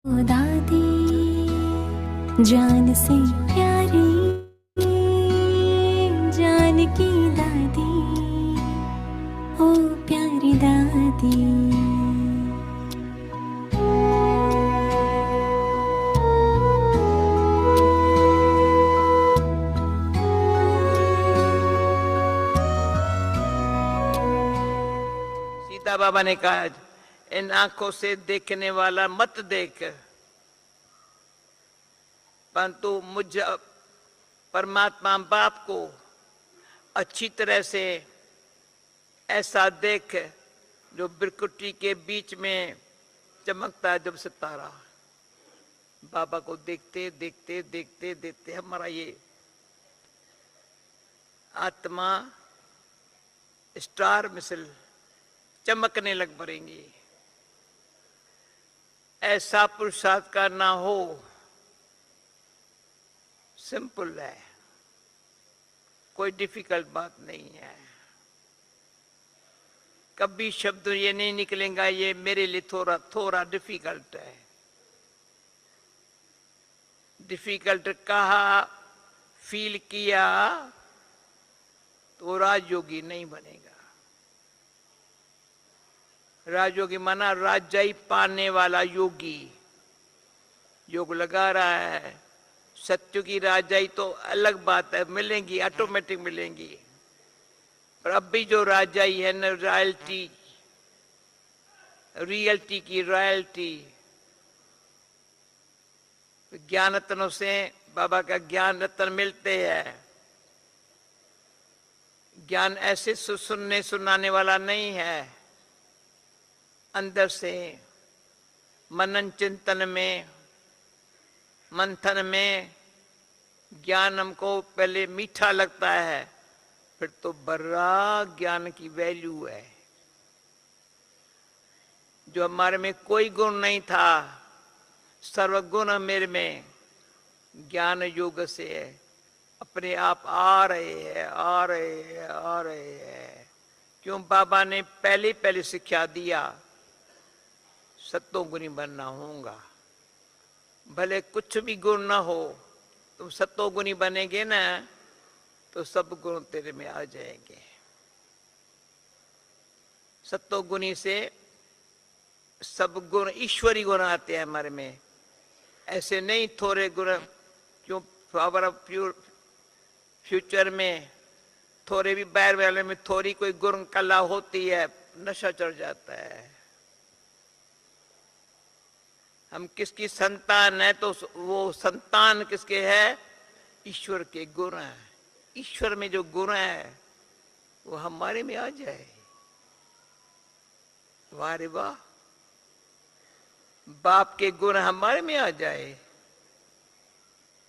दादी जान से प्यारी, जान की दादी, ओ प्यारी दादी। सीता बाबा ने कहा, इन आंखों से देखने वाला मत देख, परंतु मुझ परमात्मा बाप को अच्छी तरह से ऐसा देख जो बिरकुटी के बीच में चमकता है जब सितारा। बाबा को देखते देखते देखते देखते हमारा ये आत्मा स्टार मिसल चमकने लग पड़ेंगी। ऐसा पुरुषार्थ करना हो, सिंपल है, कोई डिफिकल्ट बात नहीं है। कभी शब्द ये नहीं निकलेगा ये मेरे लिए थोड़ा थोड़ा डिफिकल्ट है। डिफिकल्ट कहा, फील किया तो राजयोगी नहीं बनेगा। राजयोगी माना राजाई पाने वाला योगी। योग लगा रहा है, सत्य की राजाई तो अलग बात है, मिलेंगी, ऑटोमेटिक मिलेंगी। पर अब भी जो राजाई है न, रॉयल्टी, रियल्टी की रॉयल्टी, ज्ञान रत्नों से बाबा का ज्ञान रत्न मिलते हैं। ज्ञान ऐसे सुनने सुनाने वाला नहीं है, अंदर से मनन चिंतन में, मंथन में ज्ञान हमको पहले मीठा लगता है, फिर तो बर्रा ज्ञान की वैल्यू है। जो हमारे में कोई गुण नहीं था, सर्वगुण मेरे में ज्ञान योग से अपने आप आ रहे हैं, आ रहे हैं, आ रहे हैं। क्यों? बाबा ने पहले शिक्षा दिया, सत्तोगुणी बनना होगा। भले कुछ भी गुण ना हो, तुम सत्तोगुणी बनेगे ना तो सब गुण तेरे में आ जाएंगे। सत्तोगुणी से सब गुण, ईश्वरी गुण आते हैं हमारे में। ऐसे नहीं थोड़े गुण। क्यों? पावर ऑफ फ्यूचर में थोड़े भी बैर वाले में थोड़ी कोई गुण कला होती है, नशा चढ़ जाता है। हम किसकी संतान है तो वो संतान किसके है? ईश्वर के गुण है। ईश्वर में जो गुण है वो हमारे में आ जाए, वाह रे वाह। बाप के गुण हमारे में आ जाए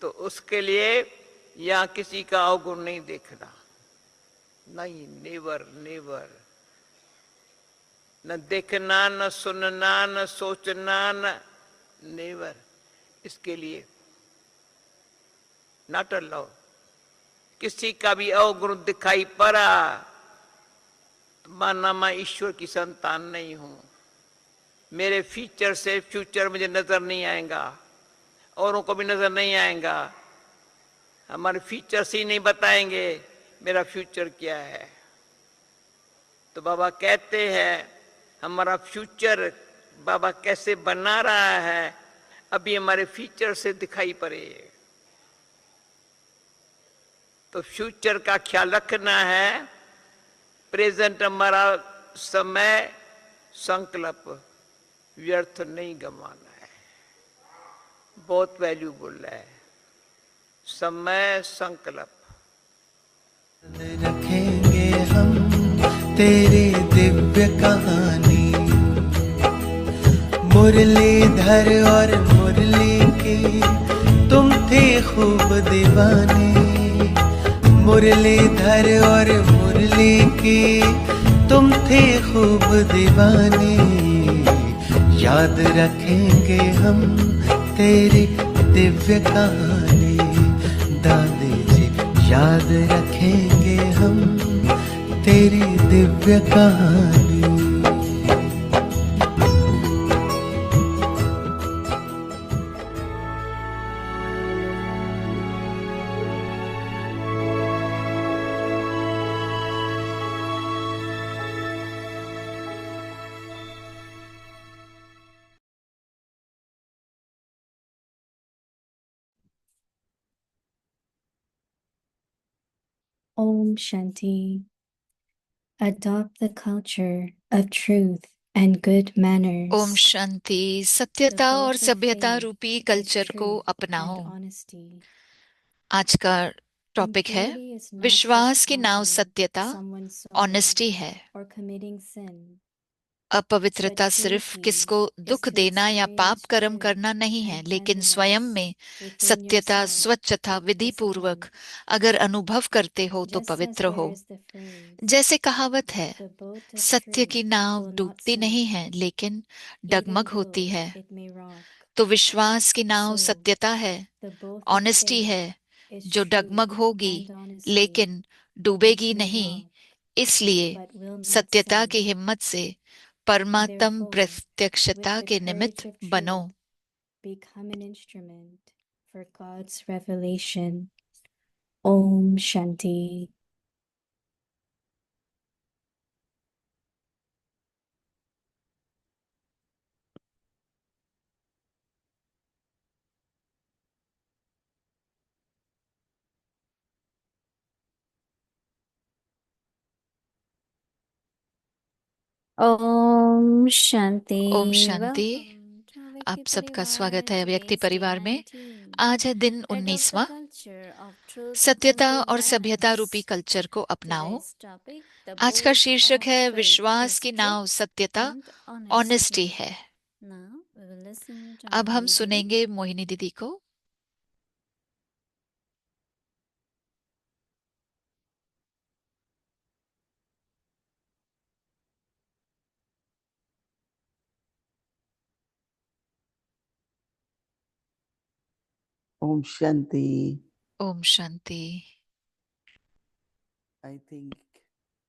तो उसके लिए यहां किसी का अवगुण नहीं देखना, नहीं, नेवर नेवर। न देखना, न सुनना, न सोचना, न नेवर। इसके लिए नॉट अलाउ। किसी का भी अवगुण दिखाई पड़ा तो माना मैं ईश्वर की संतान नहीं हूं। मेरे फीचर से फ्यूचर मुझे नजर नहीं आएगा, औरों को भी नजर नहीं आएगा। हमारे फीचर्स ही नहीं बताएंगे मेरा फ्यूचर क्या है। तो बाबा कहते हैं हमारा फ्यूचर बाबा कैसे बना रहा है, अभी हमारे फीचर से दिखाई पड़े। तो फ्यूचर का ख्याल रखना है। प्रेजेंट हमारा समय संकल्प व्यर्थ नहीं गंवाना है, बहुत वैल्यूबल है समय संकल्प। रखेंगे हम तेरी दिव्य कहानी, मुरलीधर और मुरली की तुम थे खूब दीवाने। मुरलीधर और मुरली की तुम थे खूब दीवाने। याद रखेंगे हम तेरी दिव्य कहानी, दादी जी याद रखेंगे हम तेरी दिव्य कहानी। Om Shanti. Adopt the culture of truth and good manners. Om Shanti. सत्यता और सभ्यता रूपी कल्चर को अपनाओ। आज का टॉपिक है विश्वास की नाव सत्यता, ऑनेस्टी है। अपवित्रता सिर्फ किसको दुख देना या पाप कर्म करना नहीं है, लेकिन स्वयं में सत्यता, स्वच्छता, विधि पूर्वक अगर अनुभव करते हो तो पवित्र हो। जैसे कहावत है, सत्य की नाव डूबती नहीं है लेकिन डगमग होती है। तो विश्वास की नाव सत्यता है, ऑनेस्टी है, जो डगमग होगी लेकिन डूबेगी नहीं। इसलिए सत्यता की हिम्मत से परमात्म प्रत्यक्षता के निमित्त बनो। Become an instrument for God's revelation. Om Shanti. Om Shanti. Om Shanti. आप सबका स्वागत है व्यक्ति परिवार में। आज है दिन 19वां, सत्यता और सभ्यता रूपी कल्चर को अपनाओ। आज का शीर्षक है विश्वास की नाव सत्यता, ऑनेस्टी है। अब हम सुनेंगे मोहिनी दीदी को। Om Shanti. Om Shanti. I think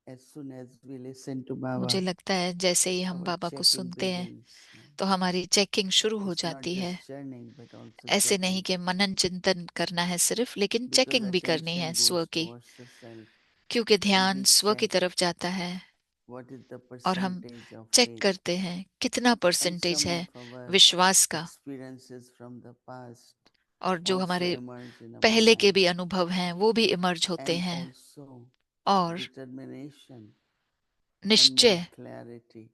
as soon as we listen to Baba, मुझे लगता है जैसे ही हम our बाबा को checking सुनते हैं begins. तो हमारी चेकिंग शुरू हो It's not जाती है। just churning, but also ऐसे checking. नहीं कि मनन चिंतन करना है सिर्फ, लेकिन Because चेकिंग भी करनी है attention स्व goes की, towards the self. क्योंकि And ध्यान we स्व की check तरफ जाता है what is the और हम percentage of चेक faith. करते हैं कितना And परसेंटेज some है of our विश्वास का, experiences from the past और जो also हमारे emerge in our पहले के भी lives. अनुभव हैं वो भी इमर्ज होते And हैं, also और determination and more निश्चय clarity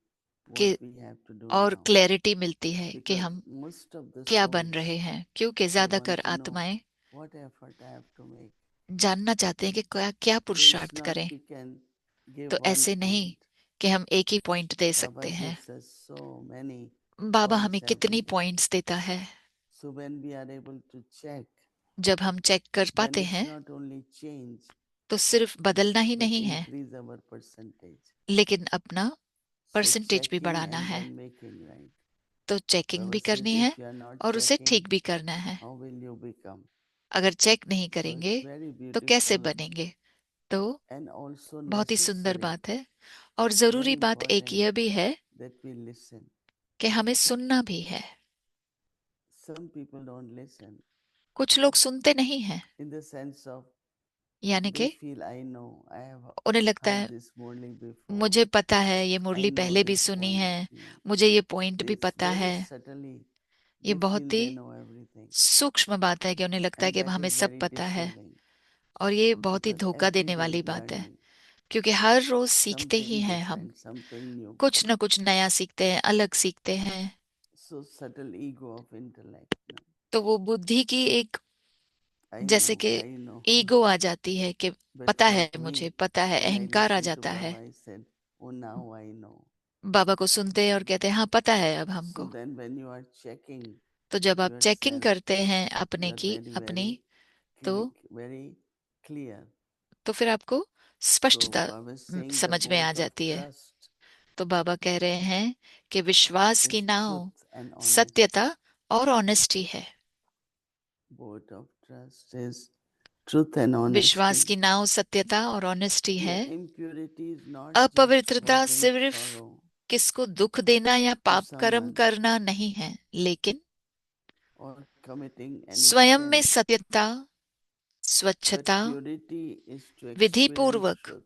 के what we have to do और now. क्लैरिटी मिलती है कि Because हम most of the क्या बन souls, रहे हैं, क्योंकि they ज्यादातर want to know आत्माएं what effort I have to make. जानना चाहते हैं कि क्या क्या So it's पुरुषार्थ not करें। we can give तो one ऐसे नहीं point. कि हम एक ही पॉइंट दे Baba सकते हैं। gives us so many बाबा points हमें every कितनी day. पॉइंट्स देता है। So when we are able to check, जब हम चेक कर then पाते it's हैं not only change, तो सिर्फ बदलना ही but नहीं है, increase our percentage. लेकिन अपना So परसेंटेज भी checking बढ़ाना and है। then making right. तो चेकिंग Baba भी says करनी है if you are not और उसे checking, ठीक भी करना है। how will you become? अगर चेक नहीं So करेंगे it's very तो कैसे beautiful बनेंगे। तो and also बहुत ही सुंदर necessary, बात है, और जरूरी very बात एक important यह भी है that we listen. कि हमें सुनना भी है। Some people don't listen कुछ लोग सुनते नहीं हैं, in the sense of यानी they कि feel I know, I have उन्हें लगता heard है this morning before, मुझे पता है, ये I मुरली know पहले भी this सुनी point. है, मुझे ये पॉइंट भी This पता very है। subtly ये they बहुत feel he they know everything, सूक्ष्म बात है कि उन्हें लगता है and कि that हमें is सब very पता है, deceiving और ये बहुत ही because धोखा every देने day वाली is बात है, learning क्योंकि हर रोज सीखते ही something हैं हम, different, something new. कुछ न कुछ नया सीखते हैं, अलग सीखते हैं। So subtle ego of intellect. No? तो वो बुद्धि की एक I जैसे know, कि I know. ईगो आ जाती है कि But पता for है, me, मुझे पता है, when I अहंकार आ listened to जाता Baba, है। I said, "Oh, now I know." बाबा को सुनते हैं और कहते हैं हाँ पता है अब So हमको। then, when you are checking तो जब आप चेकिंग yourself, करते हैं you अपने are की very, अपनी, very तो very clear. फिर आपको So स्पष्टता Baba is saying the समझ में आ boat of जाती है। trust तो बाबा कह रहे हैं कि विश्वास की is now truth and honesty. सत्यता और ऑनेस्टी है। Boat of trust is truth and विश्वास honesty. की नाव सत्यता और ऑनेस्टी See, है। impurity is not just अपवित्रता causing सिर्फ sorrow किसको दुख देना या to पाप कर्म someone करना नहीं है, लेकिन or committing any स्वयं में sin. सत्यता, But स्वच्छता, purity is to Vidhi experience पूर्वक truth.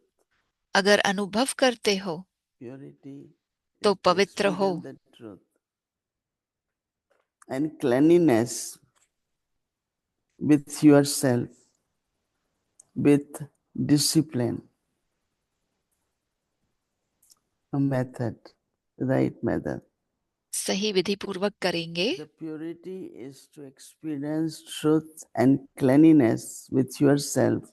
अगर अनुभव करते हो Purity तो is to पवित्र हो। experience the truth. And cleanliness with yourself, with discipline, a method, right method. सही विधि पूर्वक करेंगे The purity is to experience truth and cleanliness with yourself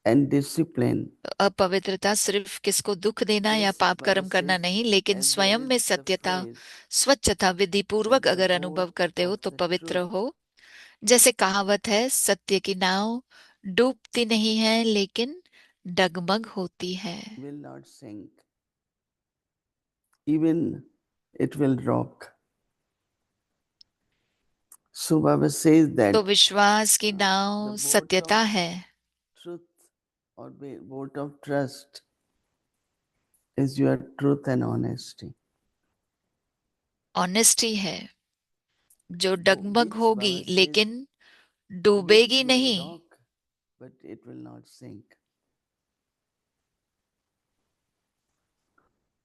and discipline. अपवित्रता सिर्फ किसको दुख देना या Yes, पाप Baba कर्म करना says, नहीं, लेकिन as there स्वयं में is the सत्यता phrase स्वच्छता विधि पूर्वक that the अगर अनुभव boat करते हो of तो the पवित्र truth हो। जैसे कहावत है, सत्य की नाव डूबती नहीं है लेकिन डगमग होती है। will not sink, even it will rock. So Baba says तो that विश्वास की the नाव boat सत्यता of है, truth or boat of trust is your truth and honesty. Honesty है जो डगमग Which होगी Baba says, लेकिन which डूबेगी may नहीं। rock, but it will not sink.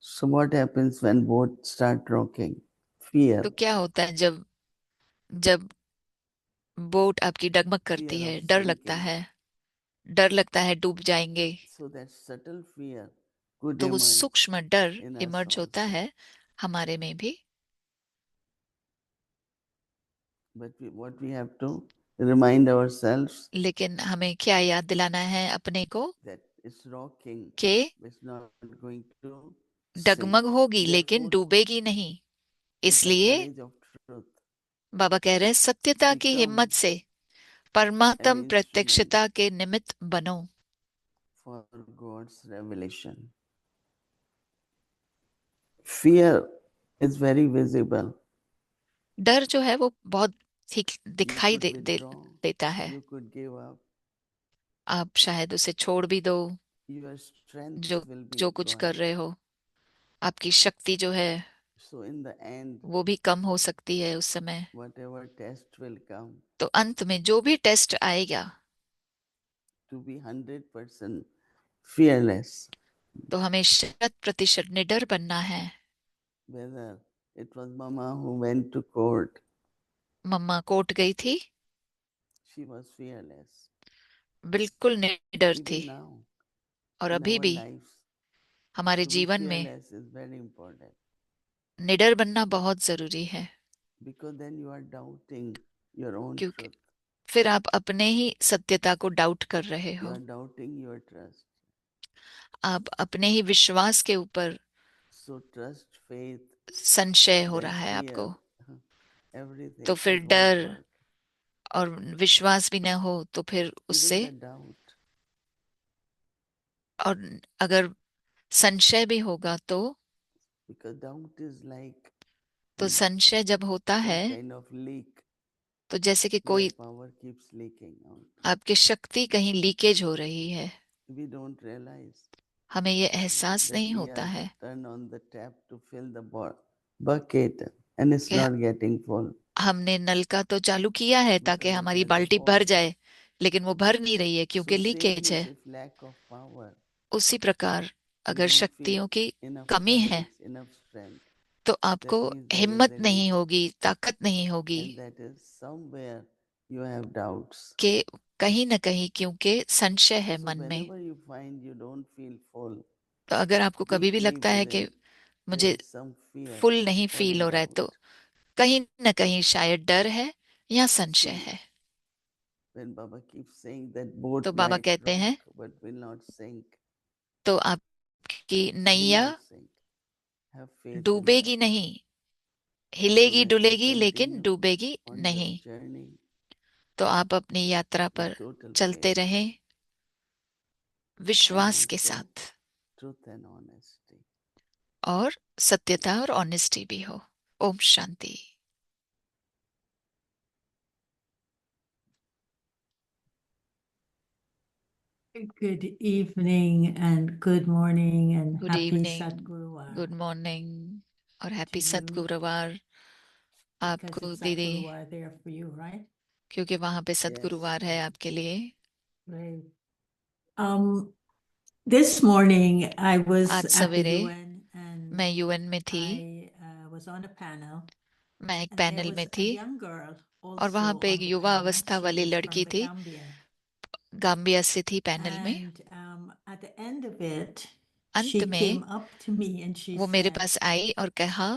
So what happens when boats start rocking? Fear. तो क्या होता है जब जब बोट आपकी डगमग करती Fear है? of डर लगता sinking. है, डर लगता है डूब जाएंगे। So that subtle fear could तो वो emerge सूक्ष्म डर in us इमर्ज होता also. है हमारे में भी। But what we have to remind ourselves लेकिन हमें क्या याद दिलाना है अपने को that it's rocking, कि it's not going to sink. डगमग होगी लेकिन Therefore, डूबेगी नहीं। with the इसलिए courage of truth, बाबा कह रहे हैं, सत्यता की become हिम्मत से an परमात्म instrument प्रत्यक्षता के निमित्त बनो। for God's revelation. Fear is very visible. डर जो है वो बहुत ठीक You दिखाई could दे, withdraw, देता है। you could give up, आप शायद उसे छोड़ भी दो, your strength जो will be जो कुछ gone. कर रहे हो, आपकी शक्ति जो है So in the end, वो भी कम हो सकती है उस समय। whatever test will come, तो अंत में जो भी टेस्ट आएगा, to be 100% fearless, तो हमें 100% निडर बनना है। whether it was Mama who went to court, मम्मा कोर्ट गई थी, she was fearless. बिल्कुल निडर थी। Even now, और in अभी our भी lives, हमारे to be जीवन में fearless is very important, निडर बनना बहुत जरूरी है, because then you are doubting your own क्योंकि truth. फिर आप अपने ही सत्यता को डाउट कर रहे You हो, are doubting your trust. आप अपने ही विश्वास के ऊपर So trust, faith, संशय हो then रहा है fear, आपको। everything, तो फिर it won't डर work. और विश्वास भी ना हो तो फिर Even उससे, the doubt, और अगर संशय भी होगा because doubt is like तो संशय जब होता some है kind of leak तो जैसे कि where कोई power keeps leaking out. आपकी शक्ति कहीं लीकेज हो रही है, We don't realize हमें ये एहसास that नहीं we होता have है turned on the tap to fill the bucket and it's कि not getting full. हमने नल का तो चालू किया है ताकि Because हमारी there is बाल्टी भर water. जाए, लेकिन वो भर नहीं रही है So क्योंकि same लीकेज है। is if lack of power, उसी प्रकार you अगर don't feel शक्तियों की enough कमी है courage, enough strength. तो आपको That means there is हिम्मत a नहीं leak, होगी, ताकत नहीं होगी and that is somewhere you have doubts. कि कहीं ना कहीं, क्योंकि संशय है So मन में। whenever you find you don't feel full, तो अगर आपको कभी भी deeply लगता है कि within, there मुझे is some fear फुल नहीं or फील a हो रहा है, तो doubt. कहीं ना कहीं शायद डर है या संशय See, है। when Baba keeps saying that boat तो बाबा might कहते हैं, rock but will not sink, तो आपकी will नैया not sink. Have faith in that. डूबेगी नहीं, So हिलेगी let's डुलेगी लेकिन continue डूबेगी on this नहीं। journey तो आप अपनी यात्रा with पर total चलते faith रहें and विश्वास के also साथ, truth and honesty. और सत्यता और ऑनेस्टी भी हो। Om Shanti. Good evening and good morning and good happy evening, Sadguruvar good morning और to हैप्पी you, सतगुरुवार because आपको it's दीदी, Sadguruvar there for you, right? क्योंकि वहां पे Yes. सतगुरुवार है आपके लिए। Great. This morning I was आज at the सवेरे UN and मैं यूएन में थी, I was on a panel मैं एक and there पैनल was में a थी young girl और वहां also पे एक on the युवा panel. अवस्था She वाली is from लड़की the थी, Gambia. गाम्बिया से थी पैनल में। And at the end of it, अंत she में came up to me and she वो मेरे said, पास आई और कहा,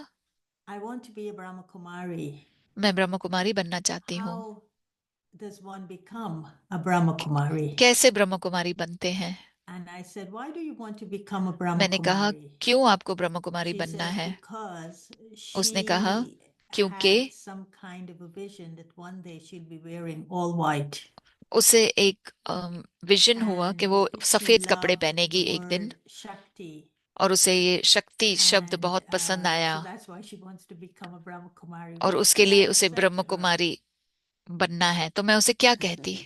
I want to be a Brahma Kumari. मैं ब्रह्म कुमारी बनना चाहती हूँ। How does one become a Brahma Kumari? कैसे ब्रह्म कुमारी बनते हैं? And I said, why do you want to become a Brahma मैंने कहा, Kumari? क्यों आपको ब्रह्म कुमारी She बनना said, है? because उसने कहा, she क्योंकि had some kind of a vision that one day she'll be wearing all white. उसे एक विजन हुआ कि वो And she सफेद कपड़े loved पहनेगी the एक दिन, word Shakti. और उसे ये शक्ति शब्द And बहुत पसंद आया, so that's why she wants to become a Brahma Kumari. और What उसके should I लिए have उसे said ब्रह्म to her? कुमारी बनना है। तो मैं उसे क्या कहती?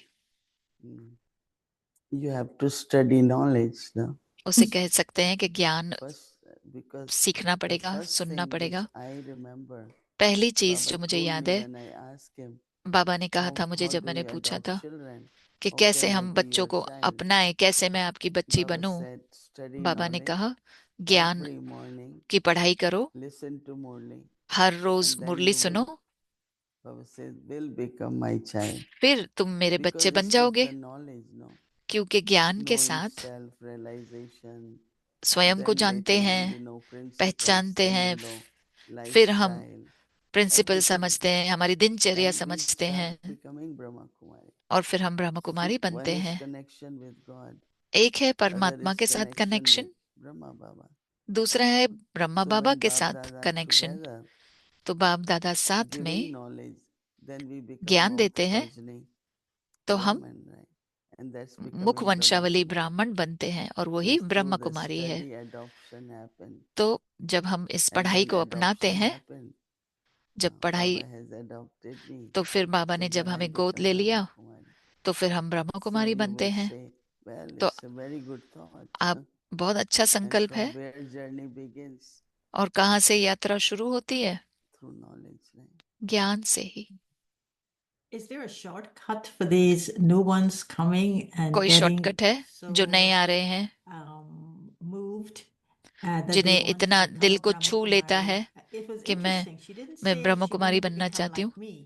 You have to study knowledge, no? उसे कह सकते हैं कि ज्ञान First, because सीखना the पड़ेगा, first सुनना thing पड़ेगा। which I remember, पहली चीज Baba जो मुझे told याद me है, when I asked him, बाबा ने कहा था मुझे how जब do मैंने you पूछा adopt था children? कि How कैसे can I हम be बच्चों your को child? अपनाएं, कैसे मैं आपकी बच्ची Baba बनूं। said, study बाबा ने knowledge कहा, ज्ञान every morning, की पढ़ाई करो, listen to Murli, her rose and then Murali you सुनो, will, Baba said, will become my child. फिर तुम मेरे बच्चे Because बन it's with जाओगे। the knowledge, no? क्योंकि ज्ञान के Knowing साथ self-realization, स्वयं को then जानते later on we हैं, know principles, पहचानते then हैं, we know फिर हम lifestyle, प्रिंसिपल everything. समझते हैं, हमारी दिनचर्या And we समझते start हैं, becoming Brahma Kumari. और फिर हम ब्रह्म See, कुमारी बनते one is हैं। connection with God, एक है other परमात्मा is के साथ connection with connection, Brahma Baba. दूसरा है ब्रह्मा So बाबा when के Bab साथ Dada कनेक्शन। together तो बाप दादा साथ giving में knowledge, then we become ज्ञान देते हैं, Mokshavajni तो हम Brahman, right? And that's मुख becoming Brahma वंशावली Kumari. ब्राह्मण बनते हैं, और वही Yes, ब्रह्म through the कुमारी है। study adoption happened. तो जब हम इस And पढ़ाई when को अपनाते adoption हैं, happened, जब पढ़ाई, Baba has adopted me. तो फिर बाबा So ने जब then I हमें गोद become ले Brahma लिया, Kumari. तो फिर हम ब्रह्म So कुमारी you बनते will हैं। say, well, तो it's a very good thought. आप, बहुत अच्छा And संकल्प from है। where journey begins? और कहाँ से यात्रा शुरू होती है? Through knowledge, right? ज्ञान से ही। Is there a shortcut for these new ones coming and कोई getting शॉर्टकट है जो नए so आ रहे हैं, moved that they जिन्हें want to इतना become दिल a को Brahma छू लेता Kumari? है It was कि interesting. She didn't मैं say Brahma she Kumari wanted to बनना become चाहती हूँ। like me.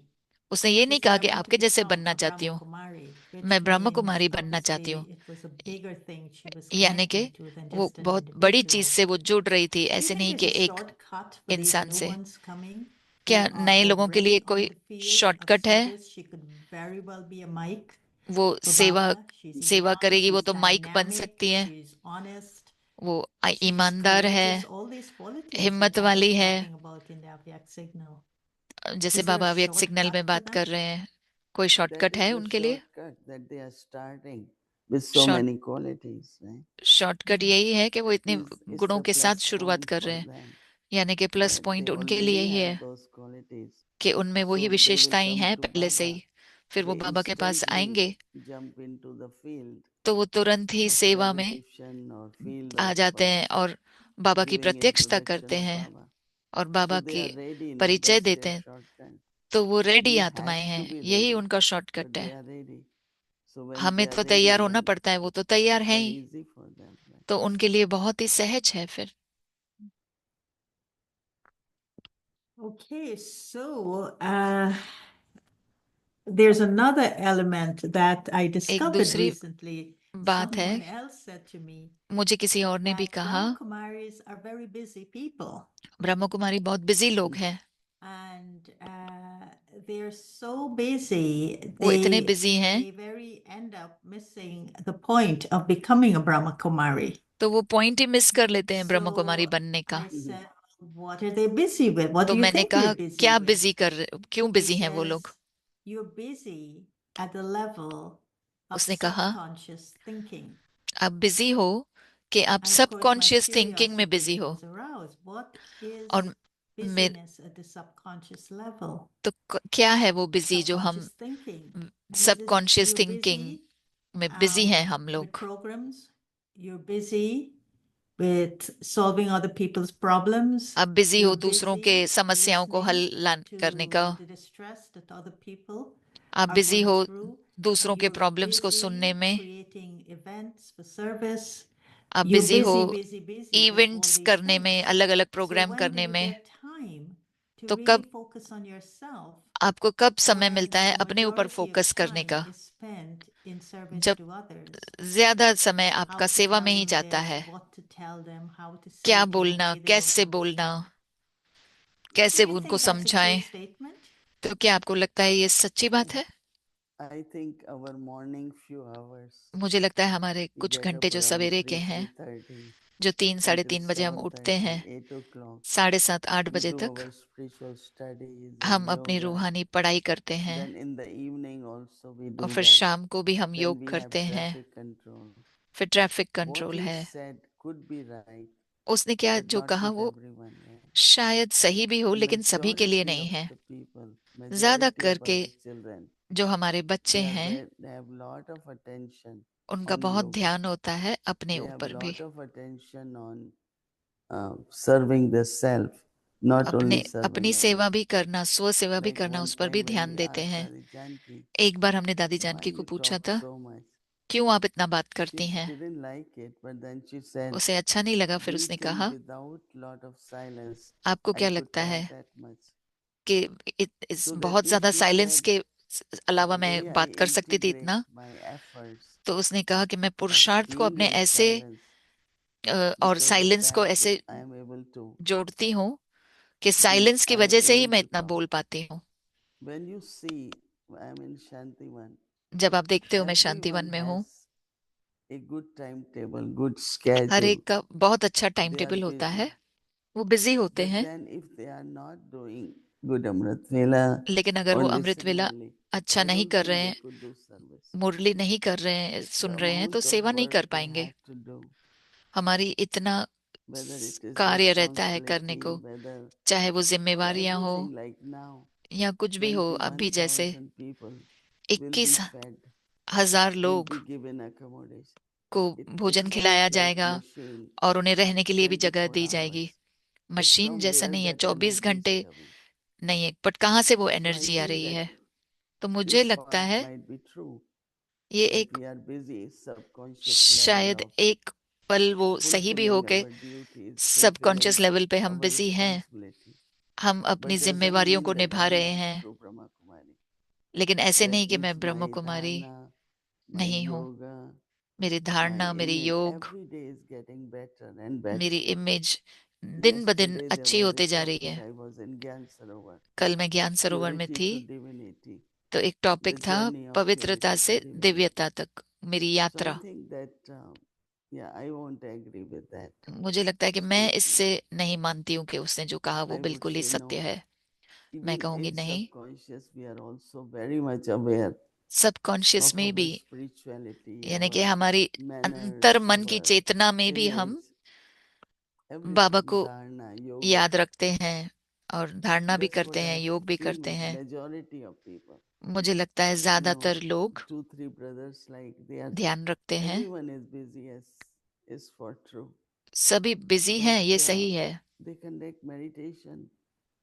उसने ये She नहीं said, कहा I कि want to आपके जैसे become बनना a चाहती Brahma हूँ, Kumari, which मैं ब्रह्म means कुमारी बनना चाहती obviously हूँ। it was a bigger thing she was यानी कि connecting to than वो just an बहुत बड़ी चीज individual. से वो जुड़ रही थी, Do you ऐसे think नहीं there's कि a एक shortcut for these इंसान new से। ones coming क्या who are नए लोगों के लिए already on कोई the field of शॉर्टकट है? service? She could very well be a mic वो for सेवा, Baba. She's सेवा young, करेगी, वो she's तो माइक बन dynamic, सकती है, she's honest, वो she's ईमानदार है, courageous, all these qualities that हिम्मत Baba वाली is है, talking about in the Avyak signal. जैसे Is there a बाबा अव्यक्त सिग्नल में shortcut for बात कर them? रहे हैं। कोई That शॉर्टकट is है the उनके लिए? shortcut that they are starting with so short many qualities, right? Shortcut यही है कि वो इतने It's गुणों a के साथ plus शुरुआत point कर for रहे हैं, them यानी कि प्लस that they पॉइंट उनके लिए already ही have है those qualities. कि उनमें वही So they will विशेषताएं come हैं to पहले से Baba. ही। फिर वो They बाबा के पास instantly आएंगे, jump into the field तो वो तुरंत ही of सेवा में meditation or field uh of जाते हैं और बाबा की giving प्रत्यक्षता introduction करते of हैं Baba. और So बाबा they की are ready, no? परिचय That's देते their हैं। shortcut. तो वो रेडी We आत्माएं have to हैं, be यही ready, उनका but शॉर्टकट they है। are ready. So when they हमें are तो ready, तैयार होना then पड़ता है, वो तो तैयार it's है very he, easy for them. Right? तो उनके लिए बहुत ही सहज है फिर। Okay, so there's another element that I एक discovered दूसरी recently. बात है, Someone else said to me मुझे किसी और ने भी that कहा, Brahma Kumaris are very busy people. Brahma Kumari बहुत बिजी लोग हैं, And they're so busy, वो इतने they बिजी हैं, they very end up missing the point of becoming a Brahma Kumari. तो वो पॉइंट ही मिस कर लेते हैं ब्रह्म कुमारी So बनने का। I said, what are they busy with? What तो do you मैंने think कहा, they're busy क्या with? बिजी कर रहे, क्यों He बिजी हैं वो लोग? says, you're busy at the level of उसने कहा, subconscious thinking. आप बिजी हो कि आप And of course, my subconscious thinking में बिजी curiosity हो। was aroused. What is और मेर busyness at the subconscious level? तो क्या है वो बिजी जो हम Subconscious thinking. And he says, subconscious you're thinking busy में बिजी हैं हम with लोग। programs. You're busy with solving other people's problems. आप बिजी हो You're दूसरों के busy समस्याओं को हल listening करने का। to the distress that other people आप are बिजी going हो through. दूसरों के You're प्रॉब्लम्स को busy सुनने में। creating events for service. आप You're बिजी हो busy with all events these करने में, things. अलग अलग So प्रोग्राम when do करने you में। get time to तो really कब focus on yourself आपको कब समय when मिलता है the अपने ऊपर majority of फोकस करने time का? is spent in service जब to others. ज्यादा समय How आपका to सेवा tell में ही them जाता this, है, what to tell them, how to say क्या it in a बोलना, way they कैसे also बोलना, understand. Do कैसे you उनको think that's a true समझाएं। statement? तो क्या आपको लगता है ये सच्ची बात है? I think our morning few hours, मुझे लगता है हमारे we कुछ get घंटे up जो around सवेरे के 3, हैं, 3:30 जो 3 साढ़े 3 until बजे हम उठते 7:30, हैं, 8 o'clock. 7:30 8 बजे We do तक our spiritual studies हम and अपनी yoga. रूहानी पढ़ाई करते हैं, Then in the evening also we और do फिर that. शाम को भी हम Then योग we have करते हैं। traffic control. फिर ट्रैफिक What कंट्रोल he है। said could be right, उसने क्या but जो not कहा with वो everyone. Yeah. शायद सही भी हो, लेकिन सभी के लिए Majority नहीं of है। the people, ज्यादा majority of करके our children, जो हमारे बच्चे they are हैं, very, they have lot of attention उनका on बहुत yoga. ध्यान होता है अपने They have ऊपर भी, lot of attention on serving the self, not अपने only serving अपनी सेवा others. भी करना, स्व सेवा भी Like करना, one उस पर भी time when ध्यान we देते asked हैं। Radhi Janki, एक बार हमने दादी why जानकी को you पूछा talk था, so much? क्यों आप इतना बात She करती हैं? didn't like it, but then she said, उसे अच्छा नहीं लगा, do फिर you उसने think कहा, without lot of silence आपको I क्या could लगता है talk that much? कि इस So that बहुत means ज्यादा she साइलेंस said, के अलावा the मैं way I बात कर सकती थी integrate इतना? my efforts तो उसने कहा कि मैं of पुरुषार्थ को being अपने in ऐसे silence, और because of साइलेंस को that ऐसे I am able to जोड़ती हूँ कि be, साइलेंस की I am वजह से ही able मैं to इतना talk. बोल पाती हूँ। When you see, I am in Shantivan, जब आप देखते हो मैं शांतिवन everyone में has हूँ, a good timetable, good her schedule. एक का बहुत अच्छा टाइम They are टेबल होता busy. है, वो बिजी होते But हैं। then if they are not doing good Amrit Vela लेकिन अगर or वो अमृत listen वेला only, अच्छा I नहीं don't कर think रहे they हैं, could do service. मुरली नहीं कर रहे हैं, The सुन रहे हैं, तो amount of सेवा नहीं work कर they पाएंगे। have to do, हमारी इतना whether it is कार्य रहता है करने responsibility, को, whether चाहे वो for जिम्मेवारियां हो everything, like now, या कुछ भी हो। अभी जैसे 21,000 people will be 21,000 will be लोग given accommodation. को It भोजन खिलाया sounds like जाएगा machine, और उन्हें रहने के लिए भी जगह 24 दी hours. जाएगी। But मशीन from जैसा where नहीं है, that 24 energy is घंटे coming? नहीं है, बट कहाँ से वो So I एनर्जी आ think रही that है? तो मुझे this लगता part है might be true, ये that एक we are busy subconscious level शायद of एक पल वो सही भी हो fulfilling के our duties, fulfilling subconscious level पे हम our बिजी हैं, responsibility. हम अपनी But doesn't जिम्मेवारियों mean को that निभा I'm रहे not हैं। true Brahma Kumari. लेकिन ऐसे That नहीं कि means मैं ब्रह्म my कुमारी dharana, my नहीं हूँ। yoga, मेरी my धारणा, मेरी image योग, every day is getting better and मेरी better. इमेज दिन ब दिन Yesterday there अच्छी was a होते जा रही topic, है। I was in Gyan Sarovar, कल मैं ज्ञान सरोवर में purity थी, to divinity, तो एक the टॉपिक था journey of पवित्रता purity to से divinity. दिव्यता तक मेरी So I यात्रा। think that, yeah, I won't agree with that मुझे लगता है कि मैं statement. इससे नहीं मानती हूँ कि उसने जो कहा वो I would बिल्कुल ही say सत्य no. है। मैं Even कहूंगी in नहीं, subconscious, we are also very much aware subconscious of में our भी, spirituality, यानी कि our हमारी अंतर manners, मन की our चेतना में भी हम image, बाबा everything, को dharana, yoga. याद रखते हैं और धारणा भी That's करते what I हैं, have योग भी seen करते with हैं। majority of people. मुझे लगता है You know, ज्यादातर लोग 2, 3 brothers, like they are, ध्यान रखते हैं। everyone is busy, as is for true. सभी बिजी हैं, ये But सही है, they conduct meditation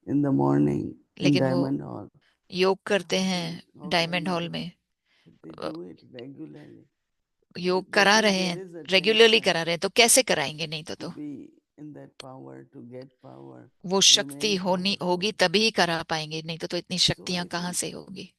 in the morning in लेकिन वो Diamond Hall. योग So करते हैं how can diamond you hall do? में, They a, do it regularly. योग That करा means रहे there हैं, is a रेगुलरली tension करा रहे हैं, तो कैसे कराएंगे? नहीं तो to तो be in that power, to get power, वो to शक्ति remain होनी powerful. होगी तभी ही करा पाएंगे, नहीं तो इतनी So शक्तियां I कहाँ think से होगी?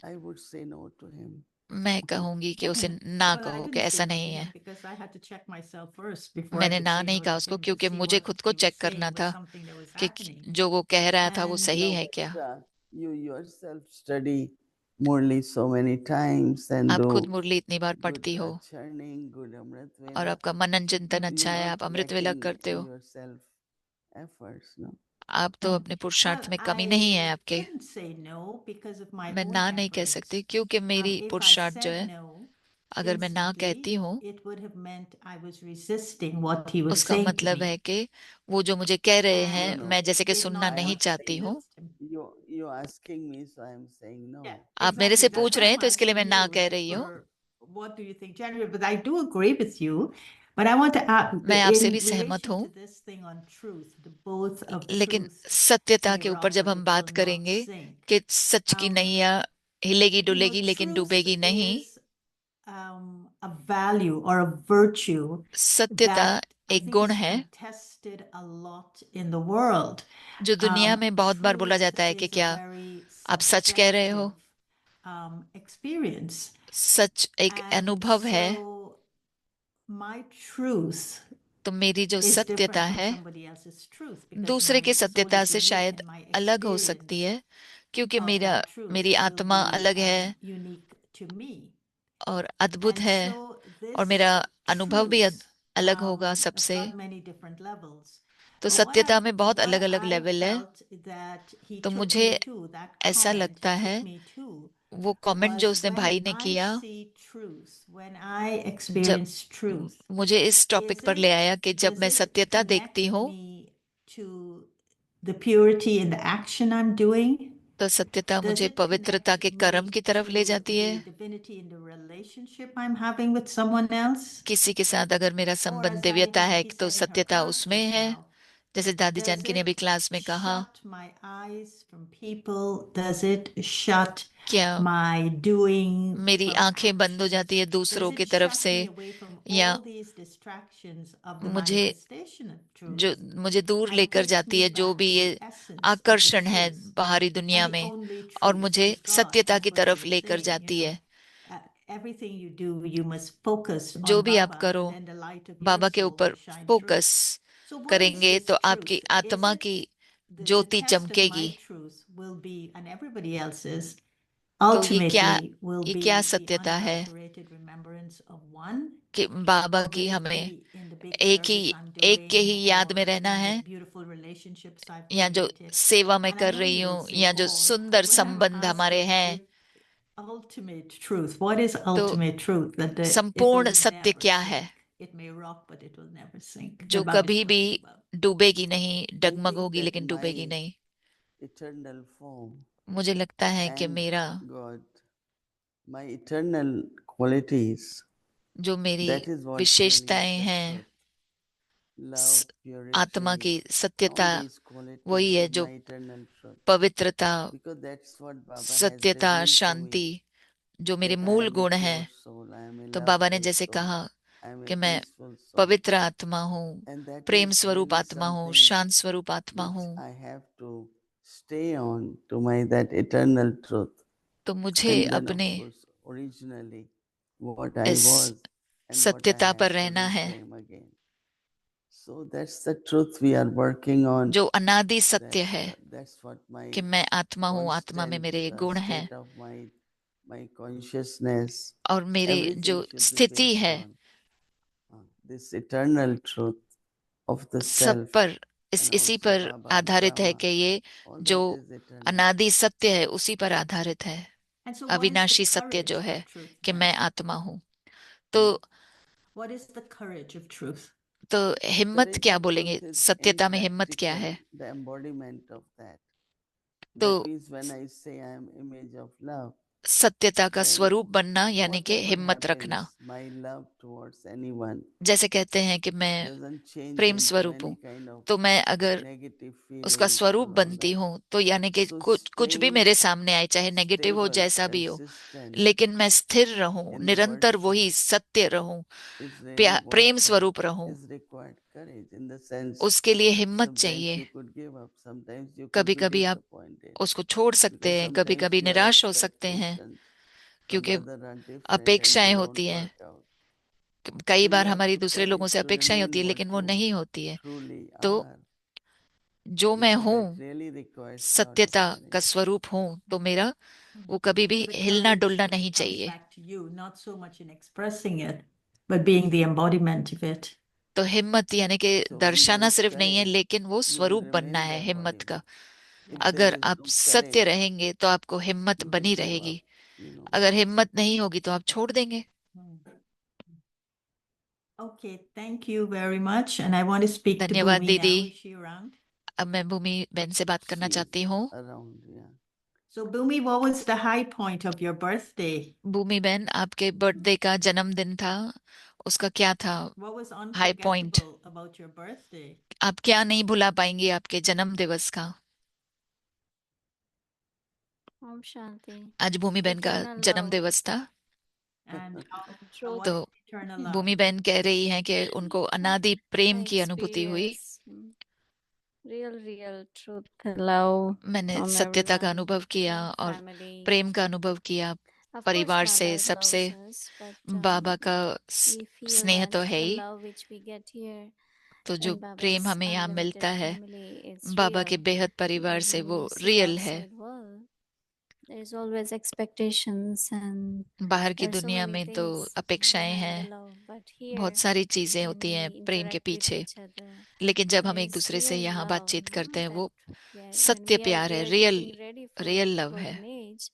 I would say no to him. मैं कहूंगी कि उसे ना Well, I कहो कि didn't say ऐसा no to नहीं है। him because I had to check myself first before I मैंने could ना say नहीं no कहा to उसको, him to क्योंकि see मुझे what खुद को he was चेक करना saying was था something that was कि happening. जो वो कह रहा था वो And सही No, है but क्या। you yourself study Murli so many times and आप do खुद मुरली इतनी बार good पढ़ती हो churning, good Amrit और Vela. आपका मनन चिंतन So अच्छा you're है, not आप अमृत वेला lacking करते in हो, your self efforts, no? आप तो mm, अपने well, पुरुषार्थ में कमी नहीं है I आपके। couldn't say no because of my मैं own ना नहीं कह सकती efforts. क्योंकि मेरी If I पुरुषार्थ जो said है, no अगर मैं ना कहती instantly, हूँ, it would have meant I was resisting what he was उसका saying to मतलब me. है कि वो जो मुझे कह रहे No, हैं And no. मैं जैसे कि did सुनना not नहीं want to चाहती हूँ। resist him. You're asking me, so I'm saying Yeah, no. आप मेरे exactly. से That's पूछ why रहे हैं I'm तो इसके लिए asking मैं ना you, कह like, रही हूँ। for what do you think, January? But I do agree with you. But I want to ask, मैं आपसे in भी सहमत relation हूँ, to this thing on truth, the both of लेकिन truth सत्यता may के ऊपर rock, जब but हम it बात will not करेंगे sink. कि सच की नैया हिलेगी डुलेगी लेकिन Truth डूबेगी नहीं, is a value or a virtue सत्यता that I एक think गुण is है contested a lot in the world. जो दुनिया में बहुत बार बोला Truth जाता है कि is a क्या very आप सच कह रहे हो? subjective experience. सच एक And अनुभव है, so my truth तो मेरी जो is सत्यता different from है somebody else's truth because दूसरे my के soul सत्यता is से unique शायद and my अलग हो सकती experience है, क्योंकि of मेरा that truth मेरी will आत्मा be अलग है unique to me. और अद्भुत And है, so और this मेरा अनुभव भी truth अलग होगा has सबसे। got many different levels. तो But सत्यता में बहुत what अलग अलग I लेवल है। felt that he तो took मुझे me to, that ऐसा comment लगता he है, took me to, वो कमेंट जो was उसने when भाई ने I किया, see truth, when I जब experience truth, मुझे इस टॉपिक पर ले आया कि जब does मैं it सत्यता देखती connect हूँ me to the purity in the action I'm doing? तो सत्यता Does मुझे it पवित्रता connect के कर्म me की तरफ ले to जाती है। the divinity in the relationship I'm having with someone else? किसी के साथ अगर मेरा Or संबंध as Dadi दिव्यता है Janki तो said in her सत्यता class उसमें just है, now, जैसे दादी does जानकी ने भी it क्लास में कहा। shut my eyes from people? Does it shut क्या my doing मेरी from आंखें बंद हो जाती है actions? दूसरों Does की it तरफ shut से, me away from या all these distractions of the मुझे manifestation of जो truth मुझे दूर and लेकर takes जाती me है जो back भी to ये the essence of the आकर्षण है truth बाहरी and दुनिया the में, only और truth, मुझे which is God? सत्यता That's की what she तरफ was लेकर saying, जाती है। everything you do, you must focus जो on भी आप Baba, करो, and then the light of your बाबा के soul ऊपर will shine through. Focus So what is करेंगे this तो truth? आपकी Is आत्मा it की the Jyoti test of my चमकेगी। truth will be, and everybody else's, तो ultimately will ये be क्या the सत्यता है unadulterated remembrance of one? कि बाबा Or की will it हमें be in the big एक service ही I'm एक के doing ही याद में or रहना in the है, beautiful relationships I've या जो created? सेवा में And I कर know रही you will हूँ, say या जो all. सुंदर When I'm संबंध हमारे asking, हैं। if ultimate truth, what is तो ultimate truth? That it संपूर्ण will सत्य never क्या है, sink. It may rock, but it will never sink. जो That Baba is कभी भी talking about. डूबेगी नहीं, I डगमग think होगी that लेकिन डूबेगी my नहीं। eternal form मुझे लगता है कि and मेरा God, my eternal qualities, जो मेरी that is what really is विशेषताएं the हैं, truth. Love, आत्मा purity, की and सत्यता, all these qualities वही है is जो my eternal truth. पवित्रता, Because that's what Baba has सत्यता, revealed to शांति, me, जो मेरे that I मूल am a गुण pure हैं। soul, I am a तो बाबा ने loveful जैसे soul, कहा I am a कि मैं peaceful soul. पवित्र आत्मा हूँ, And that प्रेम is स्वरूप really आत्मा हूँ, something शांत स्वरूप आत्मा which हूँ। I have to stay on to my that eternal truth. तो मुझे And then of अपने course originally what I इस was and what I सत्यता पर have to रहना है, reclaim again. So that's the truth we are working on. जो अनादि सत्य है That's what my कि मैं आत्मा हूँ, आत्मा में constant मेरे ये गुण हैं, state of my consciousness, और मेरे everything जो should be स्थिति based है on this eternal truth of the सब self पर इस and इसी also पर Baba, आधारित है Brahma. कि ये All जो that is eternal. अनादि सत्य है उसी पर आधारित है, And so what is the अविनाशी सत्य courage जो of है truth कि then? मैं आत्मा हूँ। तो What is the courage of truth? तो हिम्मत Courage क्या of बोलेंगे, truth is सत्यता in में हिम्मत क्या practical, है? the embodiment of that. तो That means when I say I am image of love, सत्यता का then स्वरूप बनना यानी कि whatever हिम्मत रखना। happens, my love towards anyone जैसे कहते हैं कि मैं doesn't change प्रेम into स्वरूप any हूँ, kind of तो मैं अगर negative उसका feelings स्वरूप and all बनती that. हूँ तो यानी कि So कुछ भी staying मेरे सामने आए, चाहे नेगेटिव हो, stable, जैसा भी हो, consistent लेकिन मैं स्थिर रहूं, in the निरंतर virtue वही सत्य रहूं, is really what प्रेम स्वरूप रहूं, is required. Courage in the sense उसके लिए हिम्मत sometimes चाहिए। you could give up, sometimes you could कभी be कभी आप disappointed उसको छोड़ सकते because हैं, कभी sometimes कभी your निराश हो सकते हैं, expectations from क्योंकि other are different and अपेक्षाएं they होती don't हैं। work out. कई So you बार have हमारी to दूसरे लोगों courage से to अपेक्षाएं remain होती है what लेकिन वो you नहीं होती है। truly तो are, जो मैं because हूँ, that really requires a lot of सत्यता का courage. स्वरूप हूँ, तो मेरा वो कभी भी The हिलना courage डुलना नहीं comes चाहिए। back to you, not so much in expressing it, but being the embodiment of it. तो हिम्मत यानी कि So when there दर्शाना is सिर्फ नहीं है, courage, लेकिन वो you will स्वरूप बनना remain the है हिम्मत का। embodiment. If there अगर is आप no सत्य courage, रहेंगे तो आपको हिम्मत you बनी will give up, रहेगी, you know. अगर हिम्मत नहीं होगी तो आप छोड़ देंगे। Okay, thank you very much. And I want to speak to धन्यवाद Bhumi दीदी। now. Is she around? अब मैं भूमि बहन से बात करना She is चाहती हूँ। around, yeah. So Bhumi, what was the high point of your birthday? भूमि बहन, आपके बर्थडे का जन्मदिन था, उसका क्या था What was high point? unforgettable about your birthday? आप क्या नहीं भुला पाएंगे आपके जन्म दिवस का? ओम शांति। आज भूमि बहन का Eternal जन्म love, दिवस था। And truth, what तो is eternal love? भूमि बहन कह रही हैं कि उनको अनादि प्रेम I की अनुभूति हुई। experience real truth, love मैंने from सत्यता का everyone, अनुभव किया from और family. प्रेम का अनुभव किया Of course, परिवार से, Baba सबसे। loves us, but बाबा का we feel स्नेह तो that है the he, love which we get here तो जो in प्रेम Baba's हमें यहाँ unlimited मिलता है family is बाबा के real. बेहद परिवार Because से, when वो we see रियल है। outside world, there's always expectations and बाहर की there are so दुनिया many में तो things अपेक्षाएं behind the हैं, love. But बहुत here, सारी चीजें when होती हैं we प्रेम के interact with पीछे। each other, लेकिन जब हम there एक is दूसरे से real यहाँ love, बातचीत करते हैं, वो when सत्य we प्यार है, are real getting ready for real love है। golden age,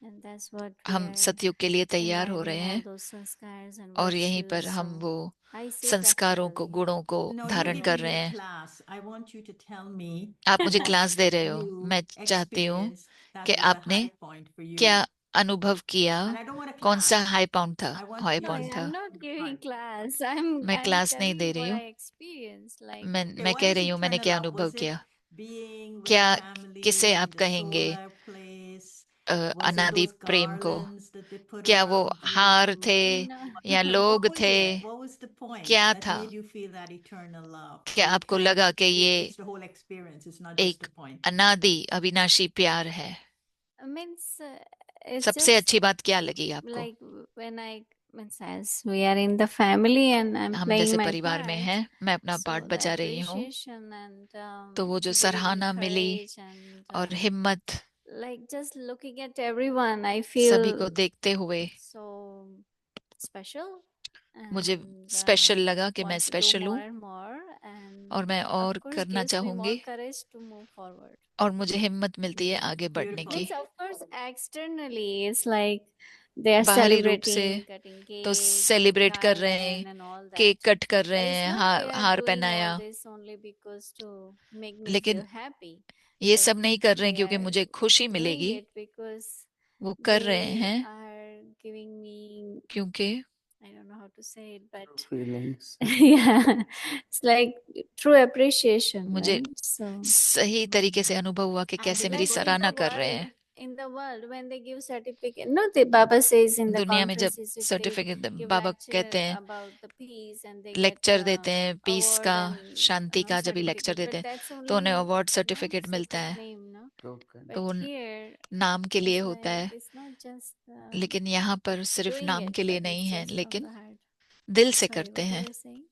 and that's what we हम are सतयुग के लिए तैयार हो रहे imbibing all हैं those sanskars and और यहीं पर virtues. हम So वो I say संस्कारों को, practically. गुणों को No, you're धारण giving कर me रहे a हैं। class. I want you to tell me आप मुझे what क्लास दे रहे हो। you मैं चाहती हूँ experienced that कि was a आपने high point for you. क्या अनुभव किया, And I don't want a कौन सा class. हाई पॉइंट था, I want high you No, point to था। I'm not giving Right. class. मैं I'm क्लास नहीं telling दे you रही what हूँ, I experienced. Like मैं Okay, मैं what कह is रही हूँ मैंने eternal क्या love? अनुभव Was it किया। being with क्या, family किसे in आप the कहेंगे solar place? Was it अनादि those प्रेम को? garlands that they put क्या वो around हार you? थे no. या लोग What was थे? it? What was the point क्या that था? made you feel that eternal love? क्या So it आपको can, लगा कि ये it's the whole experience. It's not just एक the point. अनादि अविनाशी प्यार है? Means it's सबसे just अच्छी बात क्या लगी आपको? like when I means as we are in the family and I'm हम playing जैसे my परिवार में part, हैं, मैं अपना so पार्ट the बजा रही हूँ, appreciation and तो वो जो giving me सराहना मिली courage and और हिम्मत, like just looking at everyone, I सभी feel को देखते हुए so special मुझे and स्पेशल लगा कि मैं want to do special more हूँ and more, and और मैं of और course करना gives me more चाहूंगी courage to move forward. और मुझे हिम्मत मिलती है आगे बढ़ने Beautiful. की। Means of course externally it's like they are बाहरी रूप से celebrating, cutting तो cake, सेलिब्रेट कर रहे garland हैं, and all cake that. Cut कर रहे But it's हैं, not they are हार doing पहनाया, all this only because to make me लेकिन feel happy, ये but सब नहीं कर रहे हैं they क्योंकि are मुझे खुशी doing मिलेगी। it because वो कर रहे they हैं are giving me, क्योंकि I don't know how to say it, but feelings. yeah, it's like true appreciation, मुझे right? So सही तरीके से अनुभव हुआ कि And कैसे they मेरी like put, in the सराहना कर रहे हैं। world, in the world when they give certificate, no, the Baba says in the दुनिया में जब conferences, if they certificate give Baba lecture कहते हैं, about the peace and they get lecture देते हैं पीस award का, and शांति का, जब भी लेक्चर certificate, देते but हैं that's तो उन्हें only award certificate it's a मिलता good है, name, no? Token. तो But वो here नाम के लिए it's होता like है। it's not just लेकिन यहाँ पर सिर्फ doing नाम it, के लिए but नहीं it's है, just from लेकिन the heart. दिल से Sorry, करते what you हैं। were saying?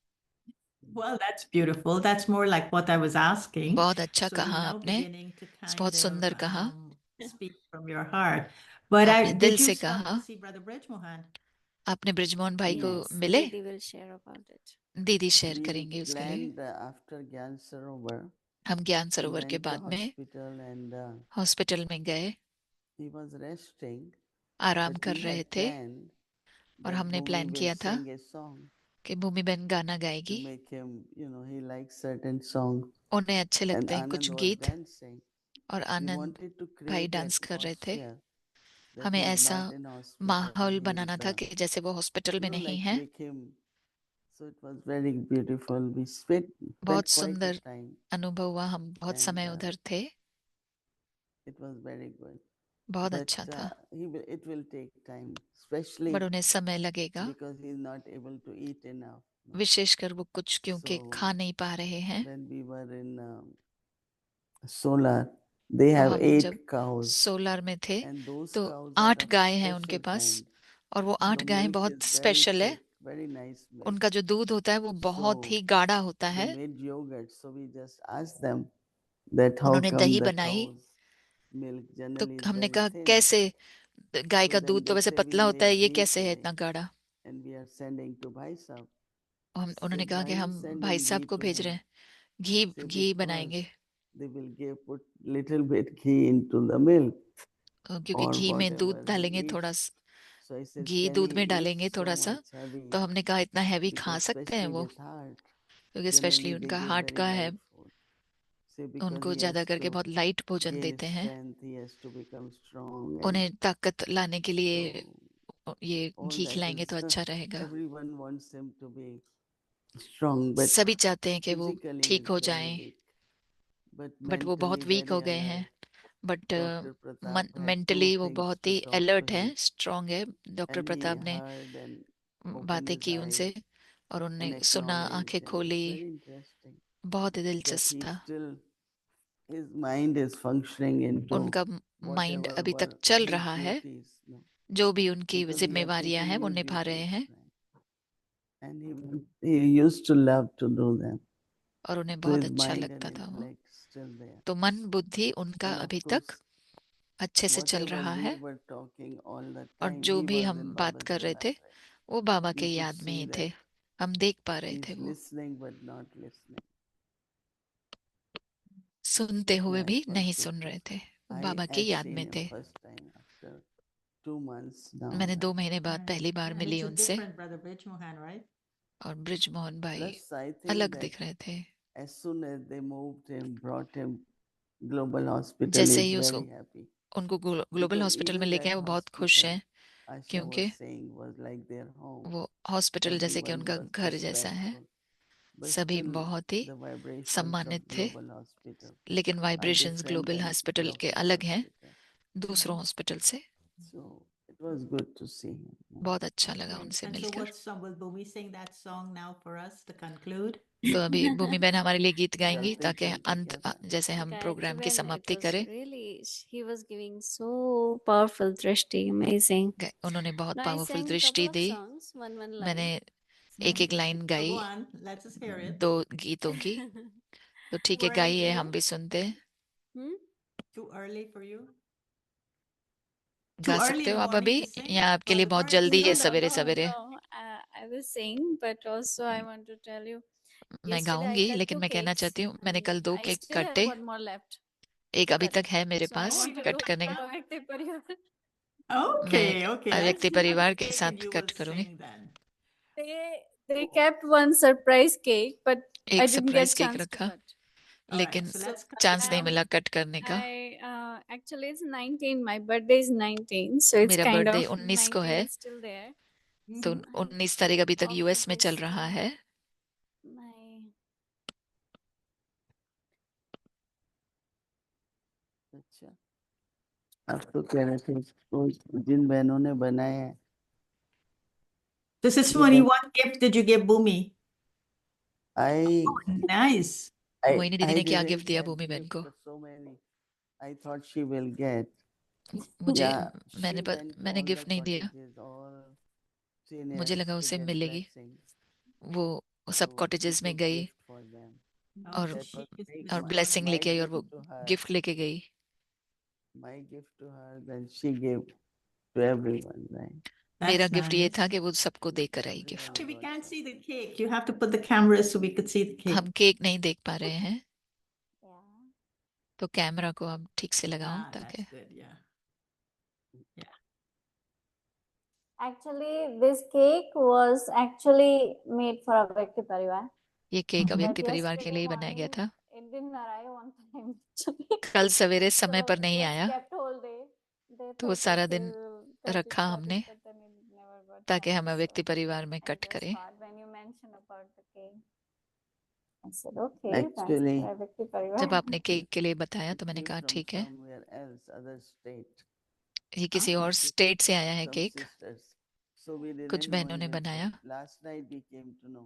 well, that's beautiful. That's more like what I was asking. बहुत अच्छा So कहा you're now आपने, beginning to बहुत kind सुंदर of कहा, speak from your heart. But आपने दिल did you से stop कहा। to see Brother Bridge Mohan? आपने ब्रिजमोहन भाई को Yes, मिले? Didi will share about it. दीदी शेयर We करेंगे उसके लिए। planned after Gyan Sarovar. हम ज्ञान We सरोवर के went to बाद में hospital and हॉस्पिटल में गए, he was resting. आराम But कर we रहे had थे planned और that हमने Bhumi प्लान will किया था sing a song कि भूमि बहन गाना to गाएगी। make him, he likes certain songs. उन्हें अच्छे And लगते हैं Anand कुछ was गीत dancing. और We आनंद wanted to भाई create डांस कर रहे थे। atmosphere that हमें he is ऐसा not in hospital. माहौल He बनाना is, था कि जैसे वो हॉस्पिटल में नहीं like है। make him. So it was very beautiful. We spent बहुत quite a सुंदर time. अनुभव हुआ, हम बहुत And, समय उधर थे, It was very good. बहुत But अच्छा था। it will take time, especially पर उन्हें समय लगेगा, because he is not able to eat enough. विशेषकर वो कुछ क्योंकि So खा नहीं पा रहे हैं। when we were in Solar, they तो have हम 8 जब cows, सोलार में थे and those तो cows are 8 of गाय हैं उनके special पास kind. और वो 8 The गायें milk बहुत is very स्पेशल है। thick, very nice milk. उनका जो दूध होता है वो बहुत So ही गाढ़ा होता they है। made yogurt. So we just asked them that how उन्होंने come दही the बनाई, cow's milk तो generally is हमने very कहा thin. कैसे गाय So का then दूध तो they वैसे say we पतला होता है, make ये ghee कैसे है today, इतना गाढ़ा। and we are sending to Bhai Sahib. और उन्होंने Said, कहा why कि you हम भाई sending साहब ghee को to भेज him? रहे हैं, घी Say घी because बनाएंगे। they will put little bit ghee into the milk क्योंकि or घी में दूध whatever he डालेंगे थोड़ा eats. So I said, ghee can दूध he में eat डालेंगे so थोड़ा सा। much heavy? तो हमने कहा इतना हैवी खा Because सकते हैं especially वो, with heart, क्योंकि स्पेशली generally they उनका give हार्ट very का है, light food. Say because उनको he ज्यादा has करके to बहुत लाइट भोजन gain देते हैं। strength, he has to become strong, and उन्हें ताकत लाने के लिए so ये all घी that खिलाएंगे is तो अच्छा रहेगा। everyone wants him to be strong, but सभी चाहते हैं कि वो physically he ठीक is हो very जाएं, weak, but बट वो mentally बहुत वीक हो very गए हैं। alert. But Dr. Pratap had 2 mentally वो things बहुत to he talk to alert है, him, स्ट्रांग है। डॉक्टर and he प्रताप ने heard and opened बातें his की eyes उनसे और and उनने सुना, acknowledged, आंखें and it's खोली। very interesting बहुत ही that दिलचस्प he था। still his mind is functioning into उनका माइंड whatever अभी तक were चल his रहा है, duties, no? जो भी उनकी Because he had जिम्मेवारियां taken हैं वो new निभा रहे duties, हैं, right? And he used to love to do them. और उन्हें So बहुत his अच्छा mind लगता and था वो। intellect still there. तो मन बुद्धि उनका And of अभी तक course, अच्छे से चल whatever रहा we है, were talking all the और time, जो he भी was हम in बात कर Babaji रहे थे vibrant. वो बाबा के We could याद में see ही थे, that हम देख पा रहे थे he's वो, listening but not listening. सुनते हुए Yeah, भी it was नहीं good सुन to रहे थे, see. वो I बाबा की had याद seen में him थे। first time after 2 months now, मैंने 2 right? महीने बाद पहली बार And मिली it's a उनसे, different Brother Bridge Mohan, right? और ब्रिजमोहन भाई Plus, I think अलग that दिख रहे थे। as soon as they moved him, brought him, Global Hospital जैसे is ही very उसको happy. उनको ग्लोबल Because हॉस्पिटल में even लेके that आए, वो बहुत खुश hospital, हैं, Asha क्योंकि was saying, was like their home. वो हॉस्पिटल जैसे कि Everyone उनका was घर जैसा है, respectful. But सभी still, बहुत ही the vibrations सम्मानित of थे, Global Hospital लेकिन are vibrations different global than hospital के local अलग हैं hospital. दूसरों हॉस्पिटल से। So it was good to see him. बहुत अच्छा लगा Great. उनसे And so मिलकर। what song will Bhumi sing that song now for us to conclude? तो अभी भूमि बहन हमारे लिए गीत गाएंगी चलते ताकि चलते अंत क्या था? जैसे हम Gayatri प्रोग्राम की Ben, समाप्ति it was करें। really, he was giving so powerful drishti, amazing. उन्होंने बहुत No, I पावरफुल sang दृष्टि couple of the. songs, one मैंने line. एक एक लाइन So गाई go on, let's just hear it. 2 गीतों की, तो ठीक है Too early गाइए, for हम you? भी सुनते हैं। Hmm? Too early for you? गा Too early सकते in हो the आप morning अभी, to sing? या आपके लिए Brother बहुत Bridge? जल्दी No, है no, सवेरे no, सवेरे? no. I will sing, but also I want to tell you. मैं Yesterday I गाऊंगी, cut लेकिन 2 मैं कहना cakes चाहती हूँ मैंने and कल 2 I केक still have काटे, one more left एक to अभी cut. तक है मेरे So I pass want to cut do करने का। Pavakti Parivar. Okay, मैं okay. Let's व्यक्ति see what परिवार के cake साथ you will कट करूंगी। sing then. They kept one surprise cake, but I एक didn't surprise get cake chance to रखा, cut. All right, लेकिन so let's cut it chance नहीं now. मिला कट करने का। I actually it's 19. My birthday is 19, so it's मेरा kind birthday of 19 को 19 है, is still there. तो Mhm. 19 तारीख अभी तक Offer यूएस में चल this, रहा है। my अच्छा, आप तो कह रहे थे वो जिन बहनों ने बनाए हैं। This is वो funny. बहन- What gift did you give Bhumi? I Nice. Mohini दीदी ने क्या didn't गिफ्ट दिया get भूमि बहन gift, को? but so many. I thought she will get. मुझे Yeah, she मैंने went to मैंने all गिफ्ट the नहीं दिया, cottages, all मुझे seniors लगा to उसे get मिलेगी। blessings. वो सब So she कॉटेजेस में took गई gift for them. और Okay. That was और This one. ब्लेसिंग my लेके आई, और gift वो to her. गिफ्ट लेके गई। My gift to her, then she gave to everyone, right? मेरा That's गिफ्ट ये nice. था कि वो सबको देकर आई Everyone gift. Okay, we got can't some. see the cake. You have to put the camera so we could see the cake. हम cake नहीं देख पा रहे हैं, yeah. तो कैमरा को आप ठीक से लगाओ Ah, ताकि। that's good. Yeah. Actually, this cake was actually made for a Vyakti Parivar. ये केक Mhm. व्यक्ति But परिवार के yesterday लिए ही बनाया गया morning, था। it didn't arrive on time actually. कल सवेरे समय So पर नहीं it was आया, kept whole day. They तो वो thought सारा okay, दिन we'll cut रखा it, हमने but then it never got ताकि हम chance. व्यक्ति So परिवार में I कट just करें। thought when you mentioned about the cake, I said okay, that's Actually, for Vyakti जब Parivar. आपने केक के लिए बताया it तो मैंने came कहा from ठीक है, somewhere else, other state. ये किसी Ah. और स्टेट से आया है Some cake, sisters. So we कुछ didn't know बहनों ने even. So बनाया। last night we came to know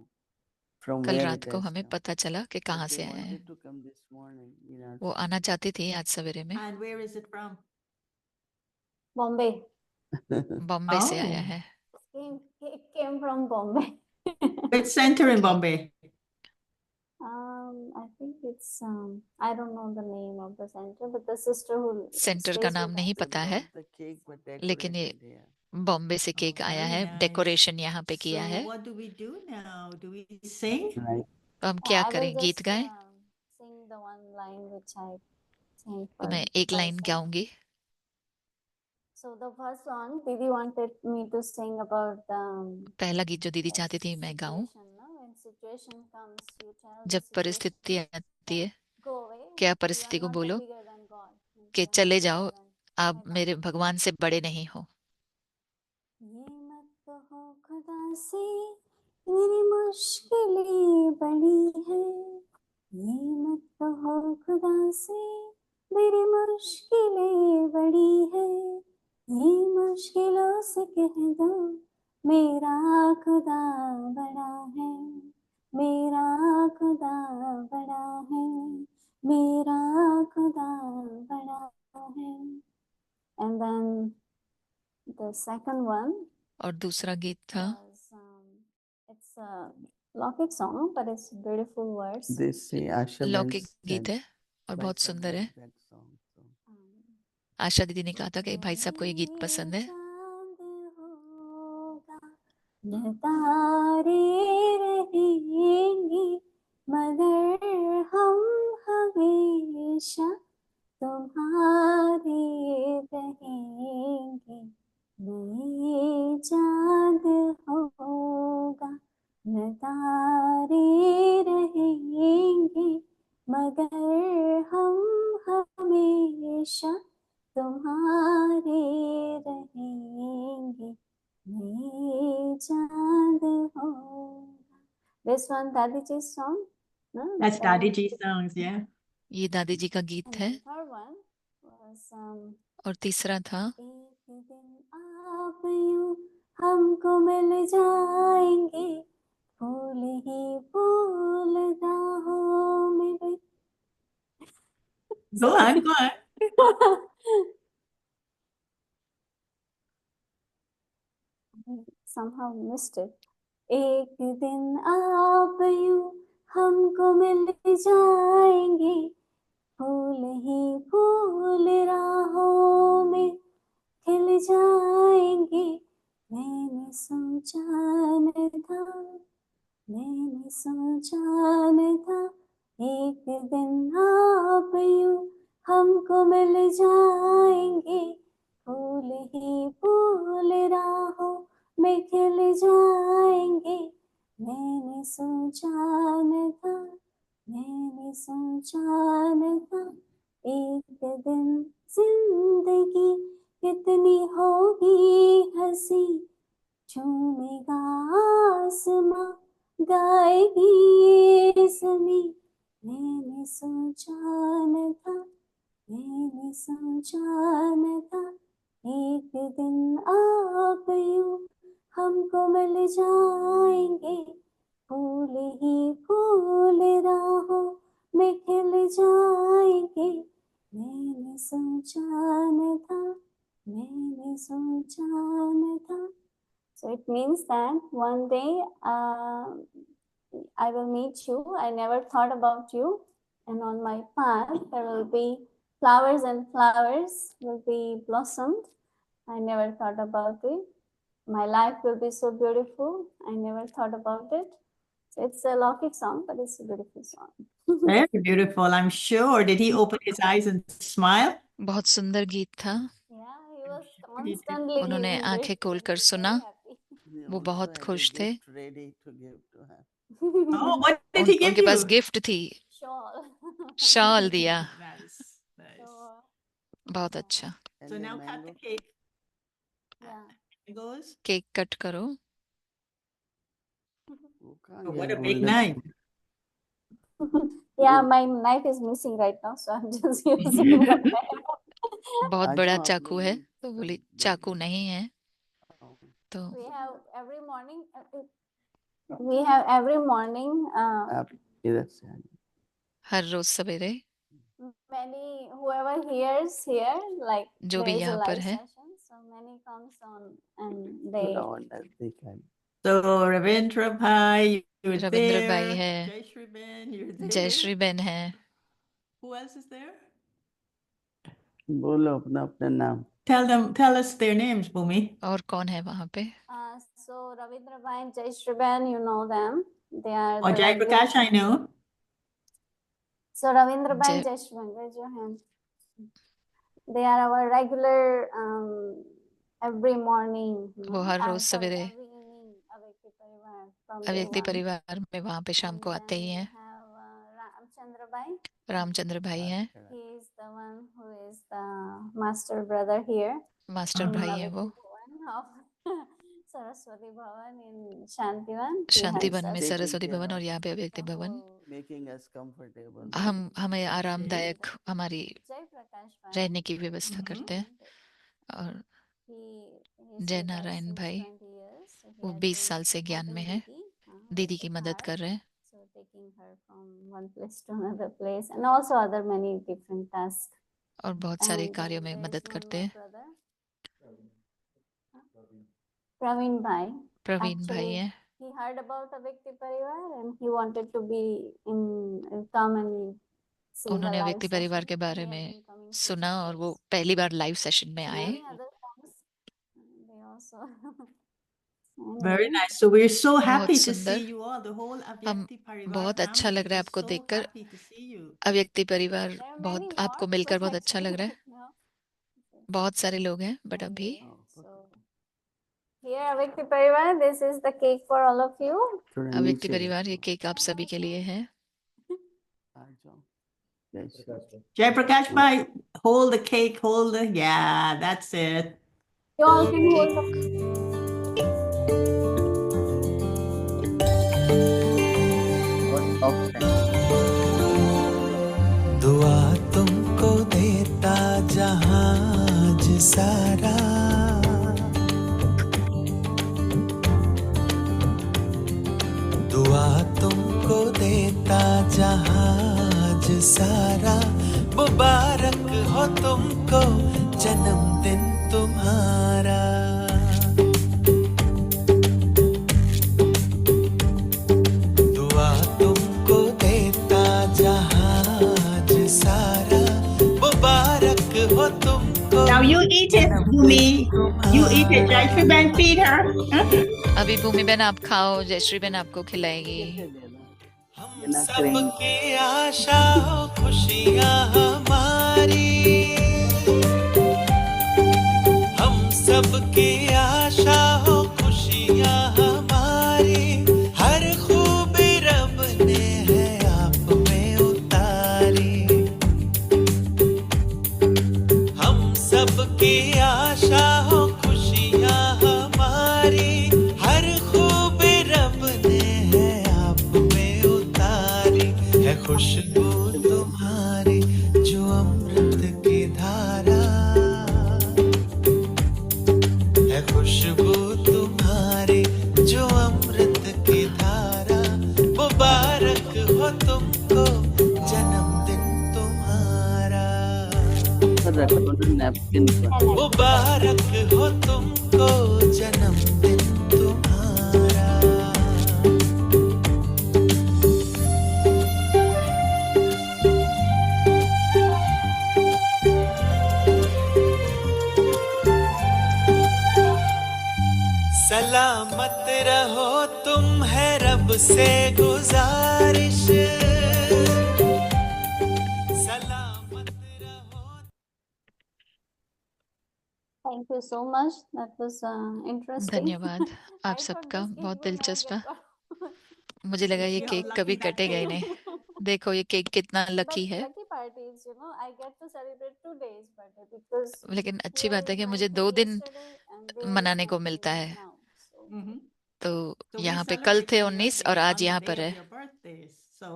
from कल where रात it को has हमें come. पता चला कि But कहाँ they से आया है। wanted to come this morning. वो आना चाहती थी आज सवेरे में, And where is it from? Bombay. Bombay से आया Oh, है। Cake came from Bombay. which center in Bombay? I think it's I don't know the name of the center, but the sister who centre का stays नाम with नहीं us. They पता है, brought the cake but लेकिन ये decorated here. Bombay से cake Oh, आया very है, nice. डेकोरेशन यहाँ पे किया So है। what do we do now? Do we sing? Right. तो हम क्या I will करें, गीत just गाएं? sing the one line which I sang तो for मैं एक line myself. गाऊंगी। So the first one, Didi wanted me to sing about पहला गीत जो दीदी चाहती थी मैं गाऊं, situation, no? When situation comes, you tell the जब situation, परिस्थिति आती है, go away. क्या You are परिस्थिति को not बोलो bigger than God. Means कि you are not चले bigger जाओ, than आप my God. मेरे भगवान से बड़े नहीं हो। ये मत कहो खुदा से मेरी मुश्किलें बड़ी है, ये मत कहो खुदा से मेरी मुश्किलें बड़ी है, ये मुश्किलों से कह दो मेरा खुदा बड़ा है, मेरा खुदा बड़ा है, मेरा खुदा second one और दूसरा गीत था was it's a Lokik song, but it's beautiful words. They say Asha लौकिक Ben's गीत है और बहुत सुंदर है। आशा दीदी ने कहा था कि भाई साहब को ये गीत पसंद है। चांद होगा न तारे रहेंगे मगर हम हमेशा तुम्हारे रहेंगे। नहीं चांद होगा न तारे रहेंगे मगर हम हमेशा तुम्हारे रहेंगे। नहीं चांद होगा। This one Dadi Ji's song. No? That's Daddy G songs, yeah. ये दादी जी का गीत And है। the third one was और तीसरा था एक दिन आप यूं हमको मिल जाएंगे फूल ही फूल राहों में। Go on, go on. Somehow missed it. एक दिन आप यूं हमको मिल जाएंगे फूल ही फूल राहों में खिल जाएंगे। मैंने सोचा न था मैंने सोचा न था एक दिन आप यूं हमको मिल जाएंगे फूल ही फूल राहों में खिल जाएंगे। मैंने सोचा न था मैंने सोचा न था एक दिन जिंदगी कितनी होगी हंसी झूमेगा आसमां गाएगी ये ज़मीं। मैंने सोचा न था मैंने सोचा न था एक दिन आप यूं हमको मिल जाएंगे फूल ही फूल राहों में खिल जाएंगे। मैंने सोचा न था मैंने सोचा न था। So it means that one day I will meet you. I never thought about you, and on my path there will be flowers and flowers will be blossomed. I never thought about it. My life will be so beautiful. I never thought about it. So it's a Lokik song, but it's a beautiful song. Very beautiful, I'm sure. Did he open his eyes and smile? बहुत सुंदर गीत था। Yeah, he was constantly उन्होंने giving आंखें gifts खोलकर and he was सुना। very happy. वो बहुत खुश थे। Ready to give to her. Oh, what did he give उनके you? पास गिफ्ट थी, Shawl. शॉल दिया। Nice, nice. So, बहुत अच्छा। And So the now cut mango. the cake. yeah. It goes. Cake cut करो। वो कहाँ Oh, गया what a big golden? knife. Yeah, my knife is missing right now, so I'm just using one knife. बहुत आज बड़ा आप चाकू लोग है, भी तो बोली बड़ी- चाकू नहीं है। तो We have every morning. We have every morning. आप इधर से आइए। हर रोज सवेरे Many whoever hears here, like जो there भी is a यहाँ पर live है, session, so many comes on and they. थोड़ा और नजदीक आइए। So Ravindra Bhai, you're Ravindra there. भाई है, Jai Shri Ben, you're there. Jayshree ben है। Who else is there? बोलो अपना अपना नाम। Tell us their names, Bhumi. और कौन है वहाँ पे? So Ravindra Bhai and Jai Shri Ben, you know them. They are Oh, the Jai regular. Prakash, I know. So Ravindra Bhai and जय Jai Shri Ben, raise your hand. They are our regular every morning. वो हर रोज Sorry, सवेरे every evening Avyakti Parivar from day अव्यक्ति one. परिवार में वहाँ पे शाम And को आते then ही we हैं। have Ramchandra Bhai. रामचंद्र भाई हैं, He is the one who is the master brother here master in भाई हैं वो। Avyakti Bhavan of Saraswati Bhavan in Shantivan. He Shanti helps one में us. सरस्वती भवन और यहाँ पे अव्यक्ति The भवन। whole Making us comfortable. हमें आरामदायक हमारी Jai Prakash Bhai. रहने की व्यवस्था करते हैं। और He जय is with us Narayan since भाई 20 years. So he वो had 20 to साल से ज्ञान help में है, Didi, दीदी की with मदद her. कर रहे हैं। So taking her from one place to another place, and also other many different tasks. और बहुत सारे And कार्यों में there is मदद one करते more हैं। brother. Praveen Bhai. प्रवीण भाई Actually, हैं। he heard about Avyakti Parivar and he wanted to be come and see the उन्होंने live अव्यक्ति परिवार session. के बारे He has में been coming for सुना some और वो years. पहली बार लाइव सेशन में आए। Many other times they also. Very Anyway, nice. So we're so बहुत happy to see सुंदर। you all, the whole हम Avyakti Parivar बहुत अच्छा family. लग रहा है We're आपको so देखकर। happy to see you. अव्यक्ति परिवार there are बहुत, many आपको more, मिलकर but बहुत अच्छा लग रहा है। actually, no. बहुत सारे लोग हैं बट अभी Anyway, so here Avyakti Parivar, this is the cake for all of you. थोड़ा अव्यक्ति नीचे परिवार ये रखो। केक आप सभी के लिए है। आ जाओ। जय Shri- Jai Prakash Bhai, hold the cake, hold the, yeah, that's it. You all can hold the cake बहुत soft है। दुआ तुमको देता जहाज सारा, दुआ तुमको देता जहाज सारा, मुबारक हो तुमको जन्मदिन तुम्हारा। दुआ तुमको देता जहाज सारा, मुबारक हो तुमको। Now you eat it, Bhumi. You eat it. Jai Shri Ben, feed her. अभी भूमि बहन आप खाओ, जयश्री बहन आपको खिलाएगी। हम सबकी आशा हो खुशियाँ हमारी, हम सबकी आशा हो खुशियाँ हमारी, हर खूबी रब ने है आप में उतारी। हम सबकी आशा हो खुशियाँ हमारी, हर खूबी रब ने है आप में उतारी। है खुशबू तुम्हारी जो अमृत की धारा, है खुशबू तुम्हारी जो अमृत की धारा, मुबारक हो तुमको जन्मदिन तुम्हारा, पर रखो ना नैपकिन पर। मुबारक हो तुमको जन्मदिन तुम्हारा। सलामत रहो तुम है रब से गुजारिश, सलामत रहो। Thank you so much. That was interesting. धन्यवाद I आप thought सबका, this cake बहुत will not दिलचस्प get है। cut. मुझे लगा ये See how केक lucky कभी that कटेगा ही cake नहीं। देखो ये केक कितना But लकी है। lucky part is, I get to celebrate 2 days birthday because लेकिन अच्छी here बात है is कि मुझे 2 19 दिन yesterday and there is मनाने को 19 मिलता है। now. So Mhm. तो So we यहाँ पे कल थे celebrated your 19 day और आज on the यहाँ day पर of है। your birthday. So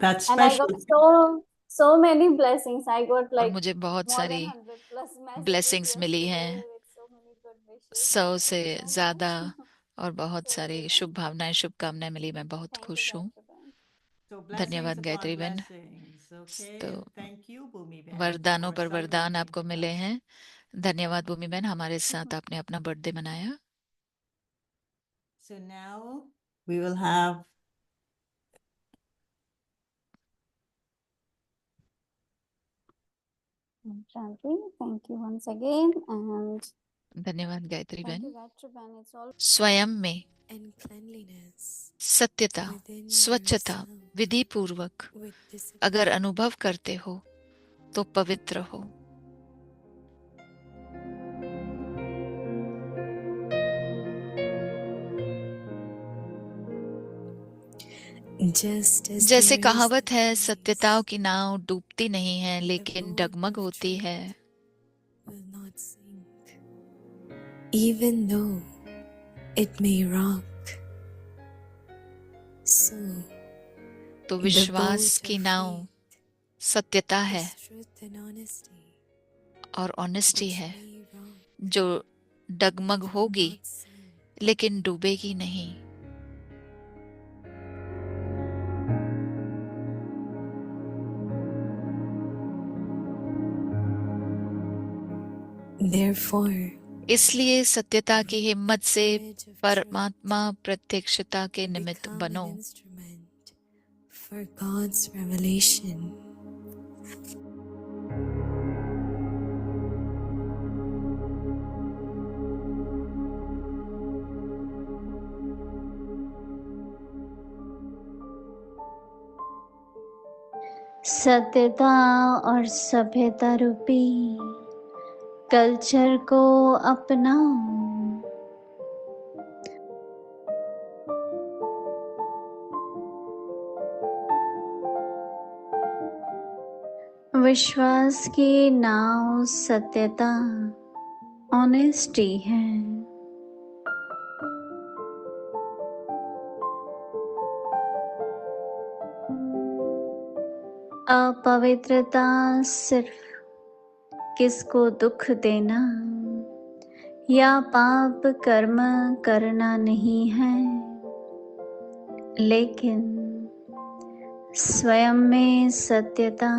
that's and I special. got so many blessings. I got और like मुझे बहुत more than सारी 100 plus messages ब्लेसिंग्स मिली yesterday हैं, with so many good wishes. 100 So से thank you so ज्यादा, much. और बहुत So सारी very शुभ भावनाएं, शुभकामनाएं मिली। मैं बहुत thank you, खुश हूँ। Gayatri Bhai. So blessings धन्यवाद upon गायत्री बहन। blessings. Okay. तो And thank you, Bhumi Ben, वरदानों for पर वरदान celebrating आपको with मिले us. हैं। धन्यवाद भूमि बहन, हमारे साथ आपने अपना बर्थडे मनाया। So now we will have Shanti, thank you once again and धन्यवाद गायत्री thank you, बहन। Gayatri Bhai. It's all स्वयं में and cleanliness सत्यता, within स्वच्छता, yourself विधि पूर्वक with discipline. अगर अनुभव करते हो तो पवित्र हो। Just as जैसे there is कहावत है, the सत्यताओं breeze की नाव डूबती नहीं है the लेकिन boat डगमग of होती truth है। will not sink, even though it may rock. So तो the विश्वास boat की of नाव faith सत्यता है is truth and honesty, और ऑनेस्टी which है, may rock, जो डगमग will होगी not sink. लेकिन डूबेगी नहीं। Therefore, इसलिए सत्यता की हिम्मत से Courage of परमात्मा प्रत्यक्षता के truth, निमित्त become बनो। an instrument for God's revelation. सत्यता और सभ्यता रूपी कल्चर को अपनाओ। विश्वास की नाव सत्यता, ऑनेस्टी है। अपवित्रता सिर्फ किसको दुख देना या पाप कर्म करना नहीं है, लेकिन स्वयं में सत्यता,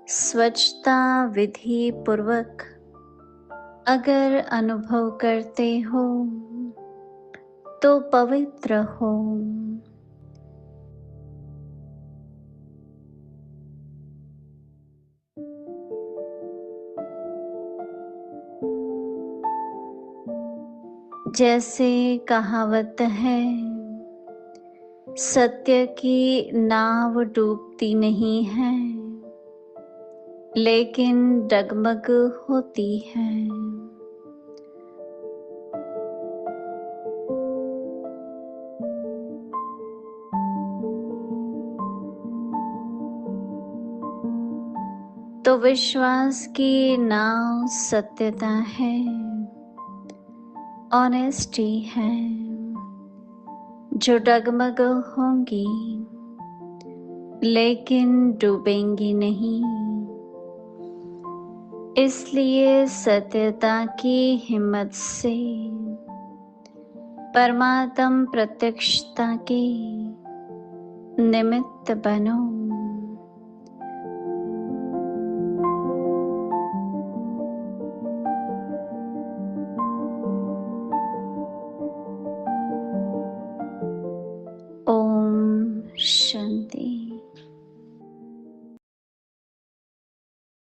स्वच्छता विधि पूर्वक अगर अनुभव करते हो तो पवित्र हो। जैसे कहावत है, सत्य की नाव डूबती नहीं है, लेकिन डगमग होती है। तो विश्वास की नाव सत्यता है, ऑनेस्टी है, जो डगमग होंगी लेकिन डूबेंगी नहीं। इसलिए सत्यता की हिम्मत से परमात्म प्रत्यक्षता के निमित्त बनो।